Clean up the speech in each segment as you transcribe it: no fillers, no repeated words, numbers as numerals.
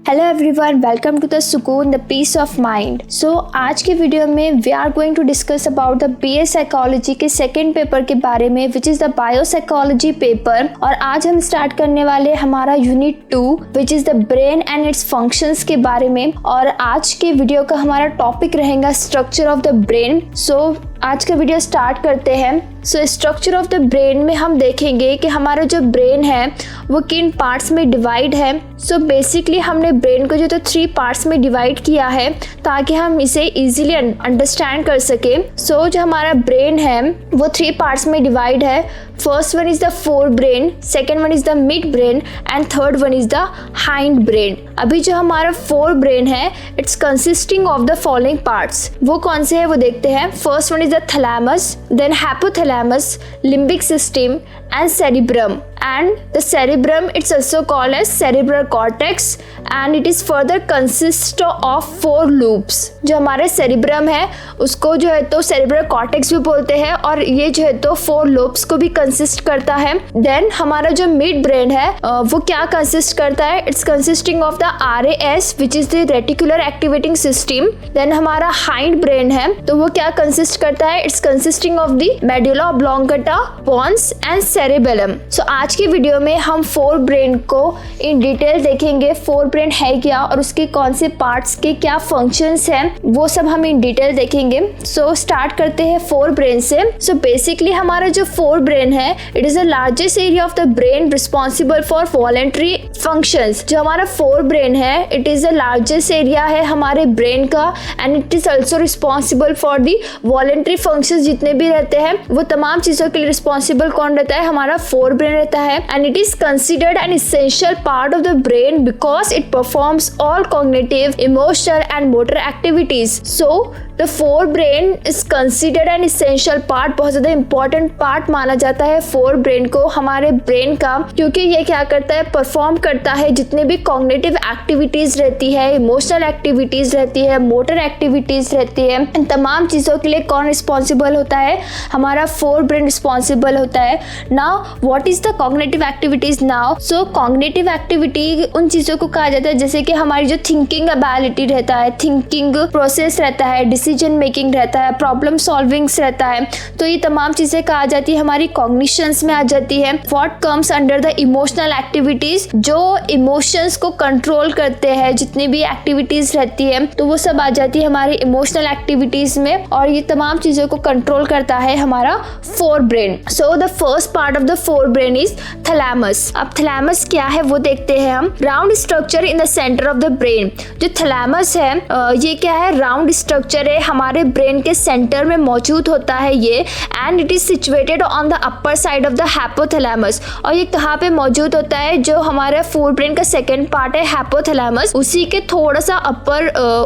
Hello everyone, welcome to the Sukoon the peace of mind. So आज के video में we are going to discuss about the BA psychology के second paper के बारे में, which is the biopsychology paper. और आज हम स्टार्ट करने वाले हमारा unit 2 which is the brain and its functions के बारे में। और आज के वीडियो का हमारा टॉपिक रहेगा स्ट्रक्चर ऑफ द ब्रेन। सो आज का वीडियो स्टार्ट करते हैं। So structure of the brain में हम देखेंगे कि हमारा जो ब्रेन है वो किन पार्ट्स में डिवाइड है। सो बेसिकली हमने ब्रेन को जो तो 3 पार्ट्स में डिवाइड किया है ताकि हम इसे इजीली अंडरस्टैंड कर सके। सो जो हमारा ब्रेन है वो 3 पार्ट्स में डिवाइड है। First one is the forebrain, second one is the midbrain and third one is the hindbrain. अभी जो हमारा फोर ब्रेन है it's consisting of the following parts. वो कौन से है वो देखते हैं। First one is the thalamus, then hypothalamus, limbic system and cerebrum. And the cerebrum it's also called as cerebral cortex and it is further consist of 4 loops. जो हमारे cerebrum है उसको जो है तो cerebral cortex भी बोलते हैं और ये जो है तो 4 loops को भी consist करता है। Then हमारा जो mid brain है वो क्या consist करता है? It's consisting of the RAS which is the reticular activating system. Then हमारा hind brain है तो वो क्या consist करता है? It's consisting of the medulla oblongata, pons and cerebellum. So आज की वीडियो में हम 4 ब्रेन को इन डिटेल देखेंगे। 4 ब्रेन है क्या और उसके कौन से पार्ट्स के क्या फंक्शंस हैं वो सब हम इन डिटेल देखेंगे। सो स्टार्ट करते हैं 4 ब्रेन से। सो बेसिकली हमारा जो 4 ब्रेन है it is the largest area of the brain responsible for voluntary functions. जो हमारा 4 ब्रेन है it is the largest area है हमारे ब्रेन का and it is also responsible for the voluntary functions जितने भी रहते हैं वो तमाम चीजों के लिए रिस्पॉन्सिबल कौन रहता है? हमारा 4 ब्रेन रहता है। And it is considered an essential part of the brain because it performs all cognitive, emotional and motor activities. So the 4 brain is considered an essential part. बहुत ज्यादा इंपॉर्टेंट पार्ट माना जाता है 4 ब्रेन को हमारे brain का, क्योंकि ये क्या करता है? परफॉर्म करता है जितने भी कॉग्निटिव एक्टिविटीज रहती है, इमोशनल एक्टिविटीज रहती है, मोटर एक्टिविटीज रहती है, इन तमाम चीजों के लिए कौन रिस्पॉन्सिबल होता है? हमारा 4 ब्रेन रिस्पॉन्सिबल होता है। Now what is the cognitive activities now? So cognitive activity उन चीजों को कहा जाता है जैसे कि हमारी जो थिंकिंग एबिलिटी रहता है, थिंकिंग प्रोसेस रहता है, डिसीजन मेकिंग रहता है, प्रॉब्लम सॉल्विंग्स रहता है। तो ये तमाम चीजें कहा जाती है हमारी कॉग्निशंस में आ जाती है। What comes under the emotional activities, जो इमोशंस को कंट्रोल करते हैं जितनी भी एक्टिविटीज रहती है तो वो सब आ जाती है हमारी इमोशनल एक्टिविटीज में और ये तमाम चीजों को कंट्रोल करता है हमारा 4 brain. So the first part of the 4 brain is thalamus. अब थैलेमस क्या है वो देखते हैं हम। Round structure in the centre of the brain. जो थैलेमस है ये क्या है? राउंड स्ट्रक्चर है, हमारे ब्रेन के सेंटर में मौजूद होता है ये। And it is situated on the upper side of the hypothalamus. और ये कहाँ पे मौजूद होता है? जो हमारे 4 ब्रेन का सेकेंड पार्ट है हाइपोथैलेमस, उसी के थोड़ा सा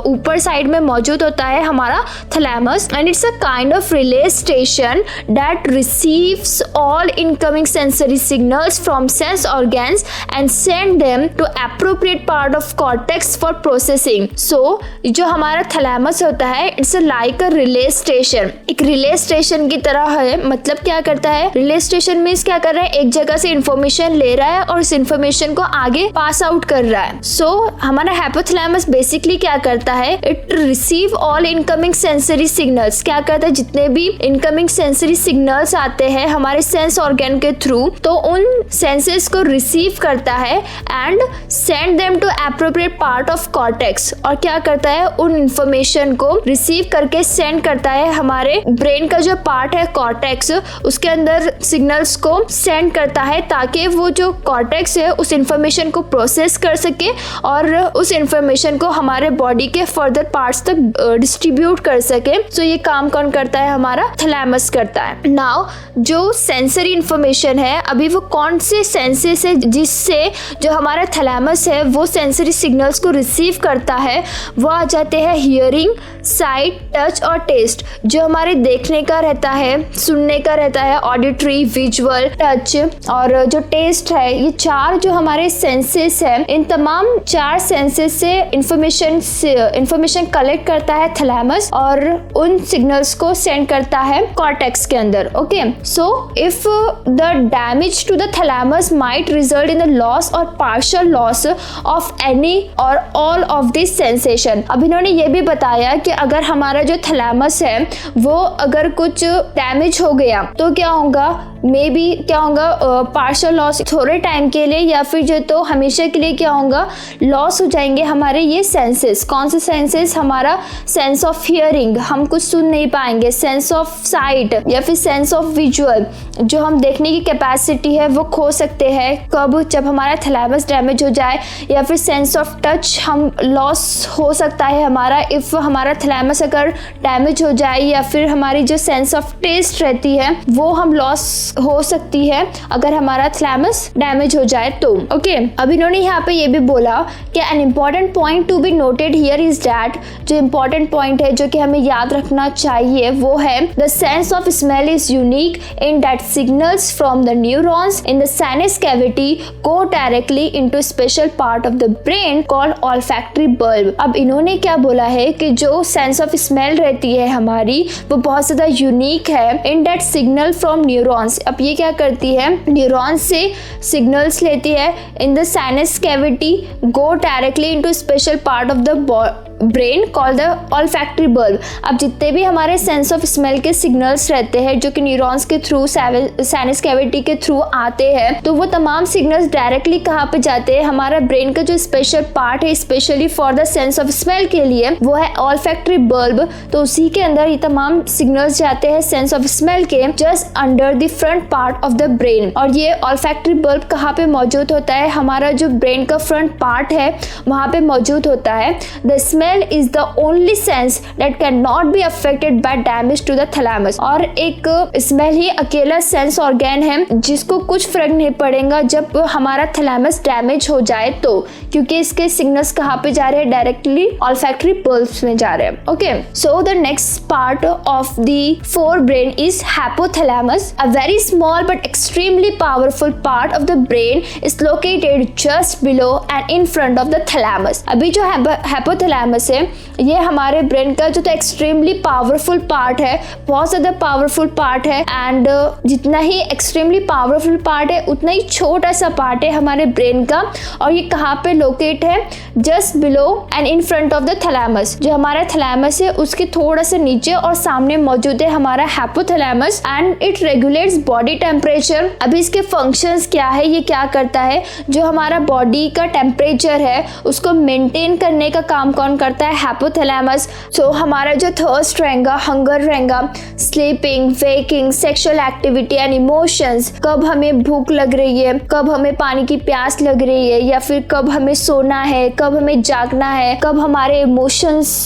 ऊपर साइड में मौजूद होता है हमारा thalamus. And it's a kind of relay station that receives all incoming sensory signals from sense organs and send them to appropriate part of cortex for processing. So जो हमारा थैलेमस होता है it's like a relay station। एक relay station की तरह है। मतलब क्या करता है? रिले स्टेशन मींस क्या कर रहा है? एक जगह से इंफॉर्मेशन ले रहा है और उस इंफॉर्मेशन को आगे पास आउट कर रहा है। सो हमारा हाइपोथैलेमस बेसिकली क्या करता है? It receive all incoming sensory signals. क्या करता है? जितने भी इनकमिंग सेंसरी सिग्नल्स आते हैं हमारे सेंस ऑर्गन के थ्रू तो उन सेंसेस को रिसीव करता है and send them to appropriate part of cortex. और क्या करता है? उन इंफॉर्मेशन को रिसीव करके सेंड करता है हमारे ब्रेन का जो पार्ट है कॉर्टेक्स, उसके अंदर सिग्नल्स को सेंड करता है ताकि वो जो कॉर्टेक्स है उस इंफॉर्मेशन को प्रोसेस कर सके और उस इंफॉर्मेशन को हमारे बॉडी के फर्दर पार्ट्स तक डिस्ट्रीब्यूट कर सके। सो ये काम कौन करता है? हमारा थैलेमस करता है। नाउ जो सेंसरी इंफॉर्मेशन है अभी वो कौन से सेंसेस है जिससे जो हमारा थैलेमस है वो सेंसरी सिग्नल्स को रिसीव करता है? वो आ जाते हैं हियरिंग, साइट, टच और टेस्ट। जो हमारे देखने का रहता है, सुनने का रहता है, ऑडिटरी, विजुअल, टच और जो टेस्ट है, ये 4 जो हमारे सेंसेस है इन तमाम 4 सेंसेस से इंफॉर्मेशन कलेक्ट करता है थैलेमस और उन सिग्नल्स को सेंड करता है कॉर्टेक्स के अंदर। Okay, so if the damaged to the thalamus might result in the loss or partial loss of any or all of this sensation। अब इन्होंने ये भी बताया कि अगर हमारा जो थैलेमस है वो अगर कुछ डैमेज हो गया तो क्या होगा, मे बी क्या होगा, पार्शियल लॉस थोड़े टाइम के लिए या फिर जो तो हमेशा के लिए क्या होगा, लॉस हो जाएंगे हमारे ये सेंसेस। कौन से सेंसेस? हमारा सेंस ऑफ हियरिंग, हम कुछ सुन नहीं पाएंगे, सेंस ऑफ साइट या फिर सेंस ऑफ विजुअल, जो हम देखने की कैपेसिटी है वो खो सकते हैं। कब? जब हमारा थैलेमस डैमेज हो जाए। या फिर सेंस ऑफ टच हम लॉस हो सकता है हमारा, इफ हमारा थैलेमस अगर डैमेज हो जाए, या फिर हमारी जो सेंस ऑफ टेस्ट रहती है वो हम लॉस हो सकती है अगर हमारा थैलेमस डैमेज हो जाए तो। ओके, अब इन्होंने यहाँ पे ये भी बोला कि an important point to be noted here is that, जो इम्पॉर्टेंट पॉइंट है जो कि हमें याद रखना चाहिए वो है the sense of smell is unique in that signals from the neurons in the sinus cavity go directly into special part of the brain called olfactory bulb. अब इन्होंने क्या बोला है कि जो सेंस ऑफ स्मेल रहती है हमारी वो बहुत ज्यादा यूनिक है in that signal from neurons. अब ये क्या करती है, न्यूरॉन्स से सिग्नल्स लेती है in the sinus cavity go directly into special part of the brain call the olfactory bulb. अब जितने भी हमारे सेंस ऑफ स्मेल के सिग्नल्स रहते हैं जो कि न्यूरॉन्स के थ्रू साइनस कैविटी के थ्रू आते हैं, तो वो तमाम सिग्नल्स डायरेक्टली कहाँ पे जाते हैं, हमारा ब्रेन का जो स्पेशल पार्ट है specially for the sense of smell के लिए वो है ऑल्फैक्टरी बल्ब। तो उसी के अंदर ये तमाम सिग्नल्स जाते हैं सेंस ऑफ स्मेल के just under the front part of the brain. और ये ऑल्फैक्टरी बल्ब कहाँ पे मौजूद होता है, हमारा जो ब्रेन का फ्रंट पार्ट है वहाँ पे मौजूद होता है। The smell is the only sense that cannot be affected by damage to the thalamus। और एक स्मेल ही अकेला सेंस ऑर्गन है जिसको कुछ फर्क नहीं पड़ेगा जब हमारा थैलेमस डैमेज हो जाए तो, क्योंकि इसके सिग्नल्स कहाँ पे जा रहे हैं, डायरेक्टली ऑल्फैक्टरी बल्ब्स में जा रहे हैं। Okay, so the next part of the four brain is hypothalamus, a very small but extremely powerful part of the brain is located just below and in front of the thalamus। अभी जो hypothalamus है ये हमारे brain का जो तो extremely powerful part है, बहुत ज़्यादा पावरफुल पार्ट है। एंड जितना ही एक्सट्रीमली पावरफुल पार्ट है उतना ही छोटा सा पार्ट है हमारे ब्रेन का। और ये कहाँ पे लोकेट है, just below and in front of the thalamus. जो हमारा थैलेमस है उसके थोड़ा सा नीचे और सामने मौजूद है हमारा hypothalamus and it regulates body temperature. अभी इसके फंक्शंस क्या है, ये क्या करता है, जो हमारा बॉडी का टेम्परेचर है उसको मेंटेन करने का काम कौन करता है, हाइपोथैलेमस। सो हमारा जो थर्स्ट रहेगा, हंगर रहेगा, sleeping, waking, sexual activity and emotions, कब हमें भूख लग रही है, कब हमें पानी की प्यास लग रही है, या फिर कब हमें सोना है, कब हमें जागना है, कब हमारे इमोशंस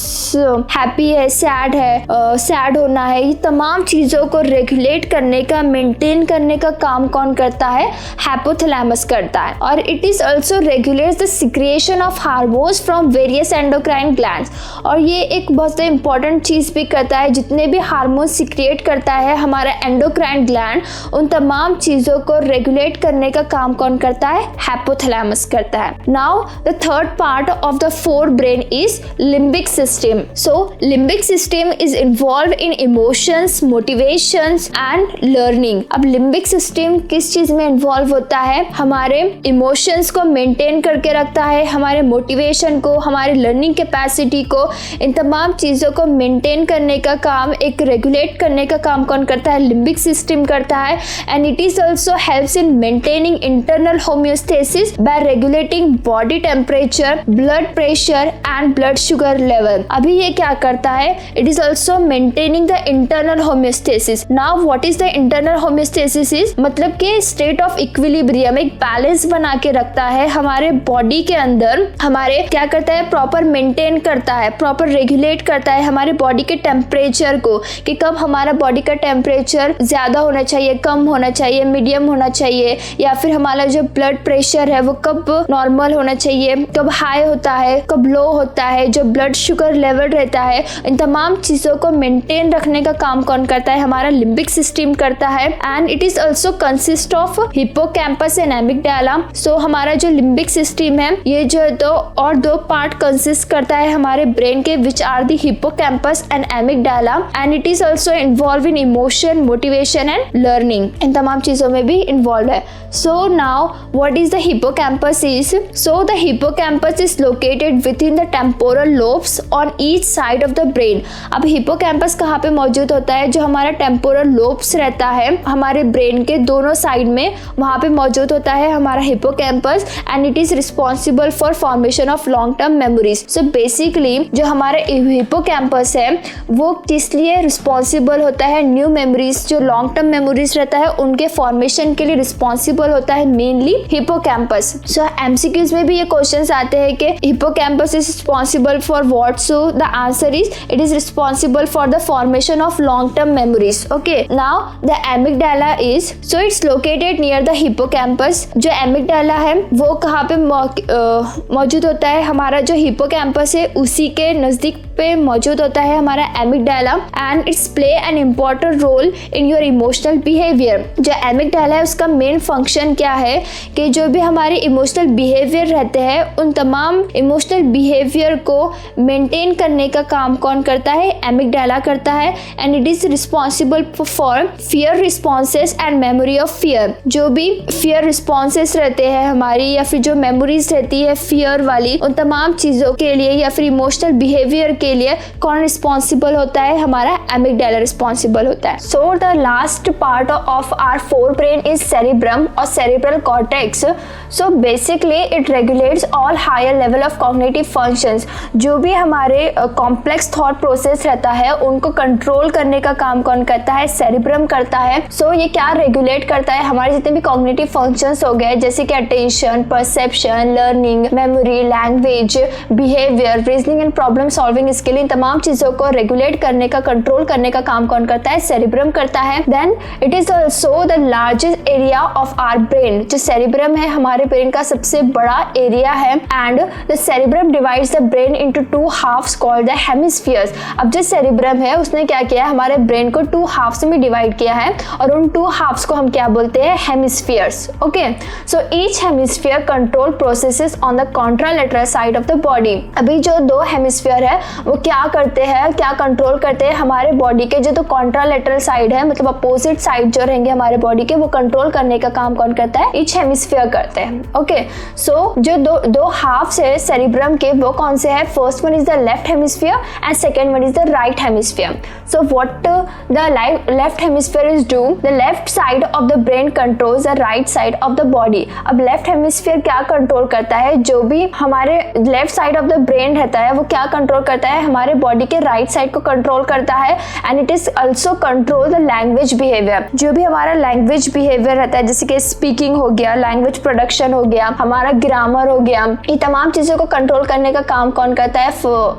हैप्पी है, सैड है, सैड होना है, ये तमाम चीज़ों को रेगुलेट करने का, मेंटेन करने का काम कौन करता है, हाइपोथैलेमस करता है। और it is also regulates the secretion of hormones from various endocrine glands. और ये एक बहुत इंपॉर्टेंट चीज़ भी करता है, जितने भी हार्मोन सिक्रिएट करता है हमारा एंडोक्राइन ग्लैंड, उन तमाम चीज़ों को रेगुलेट करने का काम कौन करता है, हाइपोथैलेमस करता है। Now the third part of the four brain is limbic system. So limbic system is involve in emotions, motivations and learning. अब लिम्बिक सिस्टम किस चीज़ में इन्वॉल्व होता है, हमारे इमोशंस को मेंटेन करके रखता है, हमारे मोटिवेशन को, हमारे लर्निंग कैपेसिटी को, इन तमाम चीज़ों को मेंटेन करने का काम, एक रेगुलेट करने का काम कौन करता है, लिम्बिक सिस्टम करता है। And it is also helps in maintaining internal homeostasis bye regulating body temperature, blood pressure and blood sugar level. अभी ये क्या करता है, it is also maintaining the internal homeostasis. Now what is the internal homeostasis is, मतलब कि state of equilibrium, एक balance बना के रखता है हमारे बॉडी के अंदर, हमारे क्या करता है, प्रॉपर मेंटेन करता है, प्रॉपर रेगुलेट करता है हमारे बॉडी के टेम्परेचर को, कि कब हमारा बॉडी का टेम्परेचर ज्यादा होना चाहिए, कम होना चाहिए, मीडियम होना चाहिए, या फिर हमारा जो ब्लड प्रेशर है वो कब नॉर्मल होना चाहिए, कब हाई होता है, कब लो होता है, जो ब्लड शुगर लेवल रहता है, इन तमाम चीजों को मेंटेन रखने का काम कौन करता है, हमारा लिम्बिक सिस्टम करता है। And it is also consist of hippocampus and amygdala. So हमारा जो लिम्बिक सिस्टम है ये जो है तो और दो पार्ट कंसिस्ट करता है, है हमारे ब्रेन के, which are the hippocampus and amygdala, and it is also involve in emotion, motivation and learning. इन तमाम चीजों में भी इन्वॉल्व है। So now what is the hippocampus is? So the hippocampus is located within the temporal lobes on each side of the brain. अब hippocampus कहाँ पे मौजूद होता है? जो हमारा टेम्पोरल लोब्स रहता है हमारे ब्रेन के दोनों साइड में, वहाँ पे मौजूद होता है हमारा hippocampus, and it is responsible for formation of long term memories. So basically जो हमारा हिप्पोकैम्पस है वो किस लिए रिस्पॉन्सिबल होता है? न्यू मेमोरीज, जो लॉन्ग टर्म मेमोरीज रहता है उनके फॉर्मेशन के लिए रिस्पॉन्सिबल होता है मेनली हिप्पोकैम्पस। सो एमसीक्यूज में भी ये क्वेश्चंस आते हैं कि hippocampus is responsible for what? So the answer is it is responsible for the formation of long term memories. Okay, now the amygdala is, so it's located near the hippocampus. जो amygdala है वो कहाँ पे मौजूद होता है? हमारा जो हिप्पोकैम्पस है उसी के नजदीक पे मौजूद होता है हमारा amygdala, and its play an important role in your emotional behaviour. जो एमिगडाला है उसका मेन फंक्शन क्या है कि जो भी हमारे इमोशनल बिहेवियर रहते हैं उन तमाम इमोशनल बिहेवियर को मेंटेन करने का काम कौन करता है? एमिगडाला करता है, and it is responsible for fear responses and memory of fear. जो भी फियर रिस्पॉन्सेस रहते हैं हमारी, या फिर जो मेमोरीज रहती है फियर वाली, उन तमाम चीज़ों के लिए या फिर इमोशनल बिहेवियर के लिए कौन रिस्पॉन्सिबल होता है? हमारा एमिगडाला रिस्पॉन्सिबल होता है। So the last part of our four brain is cerebrum और cerebral cortex. So basically it regulates all higher level of cognitive functions. जो भी हमारे कॉम्प्लेक्स थॉट प्रोसेस रहता है उनको कंट्रोल करने का काम कौन करता है? सेरिब्रम करता है। सो ये क्या रेगुलेट करता है? हमारे जितने भी कॉग्निटिव फंक्शंस हो गए जैसे कि attention, perception, learning, memory, language, behaviour, reasoning and problem solving skill, इन तमाम चीजों को रेगुलेट करने का, कंट्रोल करने का काम कौन करता है? सेरिब्रम करता है। Then it is also the largest area of our brain. जो सेरिब्रम है हमारे ब्रेन का सबसे बड़ा एरिया है, and the cerebrum divides the brain into two halves called the hemispheres. अब जो सेरिब्रम है उसने क्या किया है? हमारे ब्रेन को टू हाफ्स में डिवाइड किया है, और उन टू हाफ्स को हम क्या बोलते हैं? Hemispheres. Okay, so each hemisphere control processes on the contralateral side of the body. अभी जो दो हेमिस्फीयर है वो क्या करते हैं, क्या कंट्रोल करते हैं? हमारे बॉडी के जो तो कॉन्ट्रालेटरल साइड है, मतलब अपोजिट साइड जो रहेंगे हमारे बॉडी के, वो कंट्रोल करने का काम कौन करता है? ईच हेमिस्फीयर करते हैं। ओके, सो जो दो हाफ्स है सेरिब्रम के वो कौन से है? First one is the left hemisphere and second one is the right hemisphere. So what the left hemisphere is do? The left side of the brain controls the right side of the body. अब left hemisphere क्या control करता है? जो भी हमारे left side of the brain रहता है वो क्या कंट्रोल करता है? हमारे बॉडी के राइट साइड को कंट्रोल करता है, and it is also control the language behaviour. जो भी हमारा लैंग्वेज बिहेवियर रहता है जैसे कि स्पीकिंग हो गया, लैंग्वेज प्रोडक्शन हो गया, हमारा ग्रामर हो गया, ये तमाम चीजों को कंट्रोल करने का काम कौन करता है?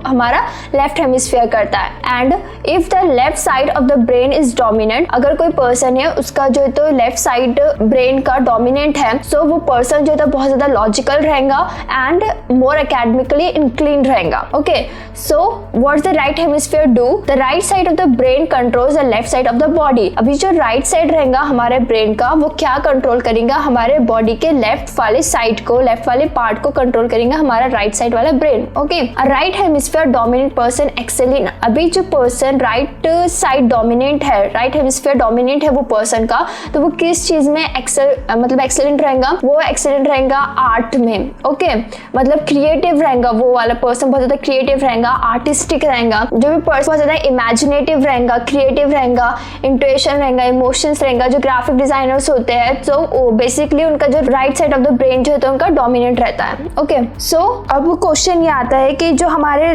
हमारा लेफ्ट हेमिस्फीयर करता है। And if the left side of the brain is dominant, अगर कोई पर्सन है उसका जो तो लेफ्ट साइड ब्रेन का डोमिनेंट है, सो वो पर्सन जो है बहुत ज्यादा लॉजिकल रहेगा एंड मोर एकेडमिकली इंक्लिन रहेगा। Okay, so what the right hemisphere do? The right side of the brain controls the left side of the body. अभी जो राइट साइड रहेगा हमारे ब्रेन का वो क्या कंट्रोल करेगा? हमारे बॉडी के लेफ्ट वाले साइड को, लेफ्ट वाले पार्ट को कंट्रोल करेगा हमारा राइट साइड वाला brain. Okay, right hemisphere dominant person excel in. अभी जो पर्सन राइट साइड डोमिनेंट है, राइट हेमिस्फीयर डोमिनेंट है वो पर्सन का, तो वो किस चीज में एक्सेलेंट रहेगा? वो एक्सेलेंट रहेगा आर्ट में। ओके, मतलब क्रिएटिव रहेगा वो वाला पर्सन, बहुत ज्यादा क्रिएटिव रहेगा, आर्टिस्टिक रहेगा। जो भी पर्सन बहुत ज्यादा इमेजिनेटिव रहेगा, क्रिएटिव रहेगा, इंट्यूशन रहेगा, इमोशंस रहेगा। जो ग्राफिक डिजाइनर्स होते हैं तो बेसिकली उनका जो right side of the brain जो है तो उनका डोमिनेंट रहता है। ओके, सो अब क्वेश्चन ये आता है कि जो हमारे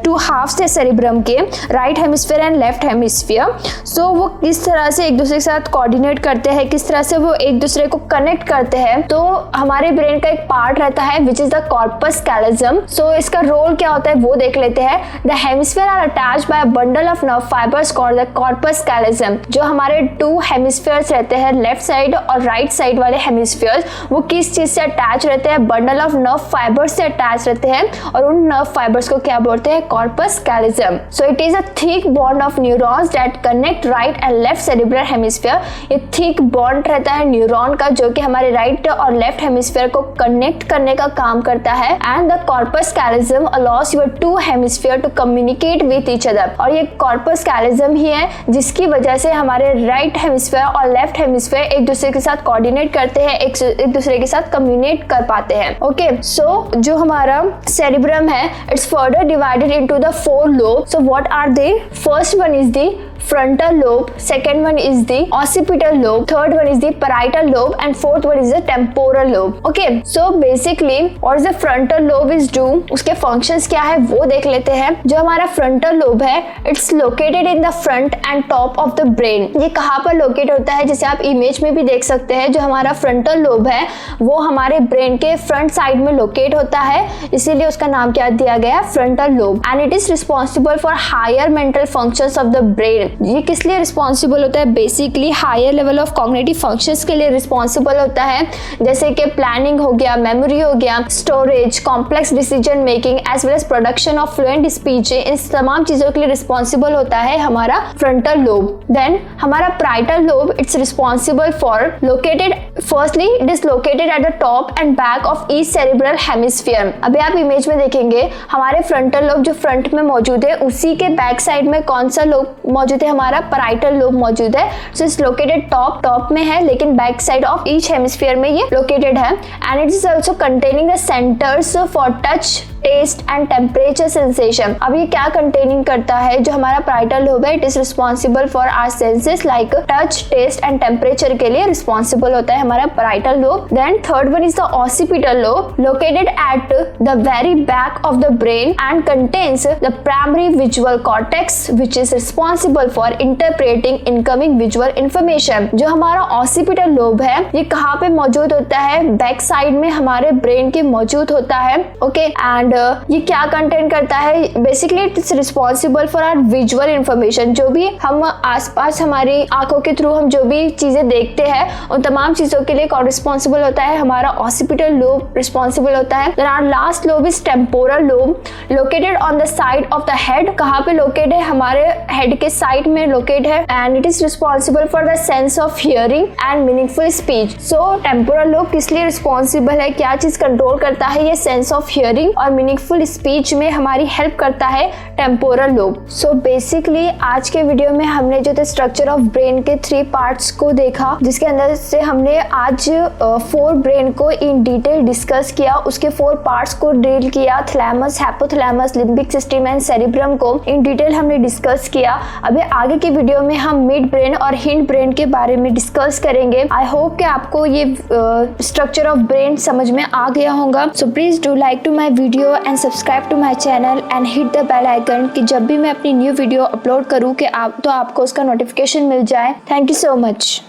टू हाफ्स है सेरिब्रम के, right hemisphere and left hemisphere, so वो किस तरह से एक दूसरे के साथ कोऑर्डिनेट करते हैं, किस तरह से वो एक दूसरे को कनेक्ट करते हैं? तो हमारे ब्रेन का एक पार्ट रहता है which is the corpus callosum. So इसका रोल क्या होता है वो देख लेते हैं। The hemisphere are attached by a bundle of nerve fibres called the corpus callosum. जो हमारे टू हेमिस्फीयर्स रहते हैं, लेफ्ट साइड और राइट साइड वाले हेमिस्फीयर्स, वो किस चीज से अटैच रहते हैं? बंडल ऑफ नर्व फाइबर्स से अटैच रहते हैं, और उन नर्व फाइबर्स को क्या बोलते हैं? Corpus callosum. So it is a thick bond of neurons that connect right and left cerebral hemisphere. ये थिक बॉन्ड रहता है न्यूरॉन का जो कि हमारे राइट और लेफ्ट हेमिस्फीयर को कनेक्ट करने का काम करता है, and the corpus callosum callosum allows your two hemisphere to communicate with each other। और ये कॉर्पस कैलिज्म ही है जिसकी वजह से हमारे राइट हेमिस्फीयर और लेफ्ट हेमिस्फीयर एक दूसरे के साथ कोऑर्डिनेट करते हैं, एक दूसरे के साथ कम्युनिकेट कर पाते हैं। ओके, सो जो हमारा सेरिब्रम है, it's further divided into the 4 lobe. So what are they? First one is the frontal lobe, second one is the occipital lobe, third one is the parietal lobe and fourth one is the temporal lobe। Okay, so basically what is the frontal lobe is do, उसके functions क्या है वो देख लेते हैं। जो हमारा frontal lobe है, it's located in the front and top of the brain। ये कहाँ पर लोकेट होता है? जैसे आप इमेज में भी देख सकते हैं, जो हमारा frontal lobe है वो हमारे ब्रेन के फ्रंट साइड में लोकेट होता है, इसीलिए उसका नाम क्या दिया गया? frontal lobe। and it is responsible for higher mental functions of the brain। ये किस लिए रिस्पॉन्सिबल होता है? Basically higher level of cognitive functions के लिए रिस्पॉन्सिबल होता है, जैसे कि प्लानिंग हो गया, मेमोरी हो गया, storage, complex decision making as well as production of fluent speech. इन तमाम चीजों के लिए रिस्पॉन्सिबल होता है हमारा फ्रंटल लोब। देन हमारा parietal lobe, it's responsible for located, firstly it is located at the top and back of each cerebral hemisphere. अभी आप इमेज में देखेंगे हमारे फ्रंटल लोब जो फ्रंट में मौजूद है, उसी के बैक साइड में कौन सा लोब मौजूद है? हमारा पैराइटल लोब मौजूद है। सो इट्स लोकेटेड टॉप में है, लेकिन back side of each hemisphere में ये लोकेटेड है। And it is also containing the centres for touch, taste and temperature sensation. अब ये क्या कंटेनिंग करता है? जो हमारा पैराइटल लोब है, it is responsible for our senses like touch, taste and temperature के लिए रिस्पॉन्सिबल होता है हमारा parietal lobe. Then third one is the occipital lobe, located at the very back of the brain and contains the primary visual cortex which is responsible for interpreting incoming visual information. जो हमारा occipital lobe है, ये कहाँ पे मौजूद होता है? Back side में हमारे ब्रेन के मौजूद होता है। ओके, एंड ये क्या कंटेन करता है? Basically it's responsible for our visual information. जो भी हम आसपास हमारी आंखों के थ्रू हम जो भी चीजें देखते हैं, उन तमाम चीजों के लिए कौन रिस्पॉन्सिबल होता है? हमारा ऑसिपिटल लोब रिस्पॉन्सिबल होता है। Then our last lobe is temporal lobe, located on the side of the head. कहाँ पे लोकेट है? हमारे हेड के साइड में लोकेट है। And it is responsible for the sense of hearing and meaningful speech. So temporal lobe किस लिए responsible है? क्या चीज कंट्रोल करता है? ये सेंस ऑफ हियरिंग और मीनिंगफुल स्पीच में हमारी हेल्प करता है टेम्पोरल लोब। सो बेसिकली आज के वीडियो में हमने जो द स्ट्रक्चर ऑफ ब्रेन के 3 पार्ट्स को देखा, जिसके अंदर से हमने आज 4 ब्रेन को इन डिटेल डिस्कस किया, उसके 4 पार्ट्स को डील किया, thalamus, hypothalamus, limbic system and cerebrum को इन डिटेल हमने डिस्कस किया। अभी आगे की वीडियो में हम मिड ब्रेन और हिंड ब्रेन के बारे में डिस्कस करेंगे। आई होप कि आपको ये स्ट्रक्चर ऑफ ब्रेन समझ में आ गया होगा। So please do like to my video and subscribe to my channel and hit the bell icon कि जब भी मैं अपनी न्यू वीडियो अपलोड करूँ कि आपको उसका नोटिफिकेशन मिल जाए। Thank you so much.